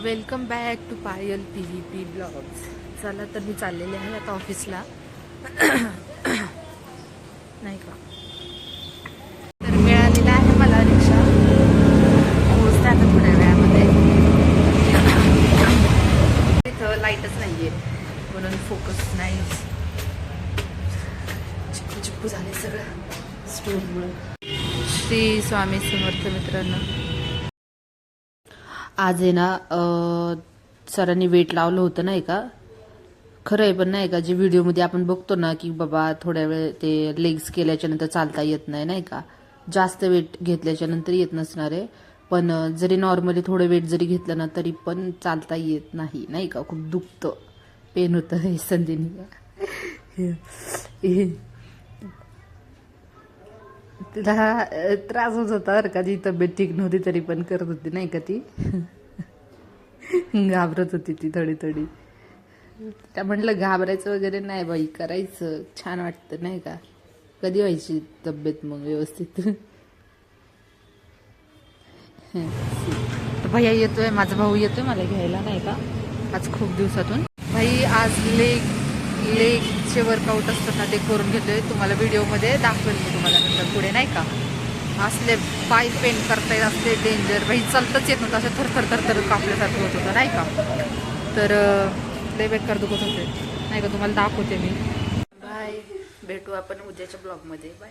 Welcome back to Payal PVP blogs. चला तर मी चाललेले आहे आता ऑफिसला. नाही का तर मिळालेला आहे मला रिक्षा. पोहोचते आता थोड्या वेळामध्ये. इथं लाईटच नाहीये म्हणून फोकस नाही. चिप्पू चिप्पू झाले सगळं स्टोरमुळे. श्री स्वामी समर्थ मित्रांनो. आज आहे ना सरांनी वेट लावलं होतं नाही का. खरं आहे पण नाही का, जे व्हिडिओमध्ये आपण बघतो ना की बाबा थोड्या वेळ ते लेग्स केल्याच्या नंतर चालता येत नाही नाही का, जास्त वेट घेतल्याच्या नंतर येत नसणार आहे. पण जरी नॉर्मली थोडं वेट जरी घेतलं ना तरी पण चालता येत नाही नाही का. खूप दुखतं, पेन होतं हे संधीनी. तिला त्रास होत होता बरं का, जी तब्येत ठीक नव्हती तरी पण करत होती नाही का ती. घाबरत होती ती थोडी थोडी. त्या म्हटलं घाबरायचं वगैरे नाही बाई, करायचं, छान वाटतं नाही का. कधी व्हायची तब्येत मग व्यवस्थित. तर भैया येतोय, माझा भाऊ येतोय मला घ्यायला नाही का आज खूप दिवसातून. भाई आज लेगचे वर्कआउट असतात ना ते करून घेतोय. तुम्हाला व्हिडिओमध्ये दाखवेल मी तुम्हाला नंतर पुढे नाही का. असले पाय पेन करता असले डेंजर भाई, चालतच येत नव्हतं, असं थरथर कापल्यासारखं होत होतं नाही का. तर लय बेकार दुखत होते नाही का. तुम्हाला दाखवते मी. बाय, भेटू आपण उद्याच्या ब्लॉगमध्ये. बाय.